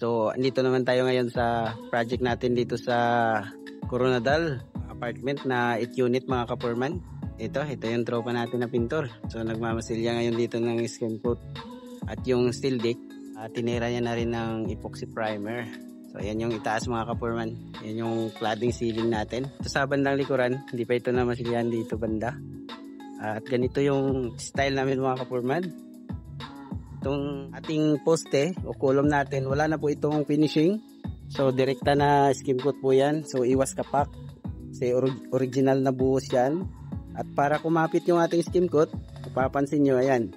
So, andito naman tayo ngayon sa project natin dito sa Coronadal apartment na 8 unit mga kapurman. Ito yung tropa natin na pintor. So, nagmamasilya ngayon dito ng skin coat. At yung steel deck, tinira niya na rin ng epoxy primer. So, ayan yung itaas mga kapurman. Ayan yung cladding ceiling natin. Ito sa bandang likuran, hindi pa ito na masilyahan dito banda. At ganito yung style namin mga kapurman. Itong ating poste o column natin, wala na po itong finishing. So, direkta na skim coat po yan. So, iwas kapak. Kasi original na buhos yan. At para kumapit yung ating skim coat, mapapansin nyo, ayan,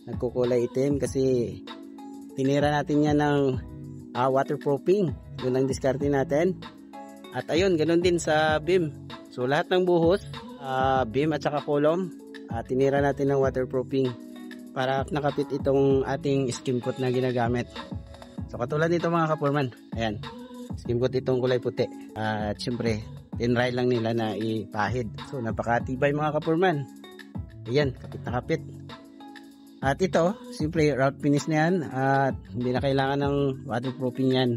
nagkukulay itim kasi tinira natin yan ng waterproofing. Yun ang diskarte natin. At ayun, ganun din sa beam. So, lahat ng buhos, beam at saka column, tinira natin ng waterproofing para nakapit itong ating skim coat na ginagamit. So katulad nito mga kapurman, ayan, skim coat itong kulay puti. At syempre, tinry lang nila na ipahid. So napakatibay mga kapurman. Ayan, kapit na kapit. At ito, syempre, route finish na yan. At hindi na kailangan ng waterproofing yan.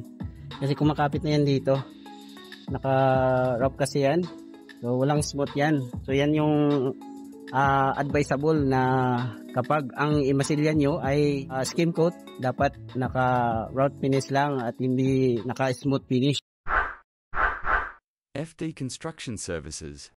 Kasi kumakapit na yan dito. Naka-rough kasi yan. So walang smooth yan. So yan yung advisable na kapag ang imasilya nyo ay skim coat, dapat naka route finish lang at hindi naka smooth finish. FD Construction Services.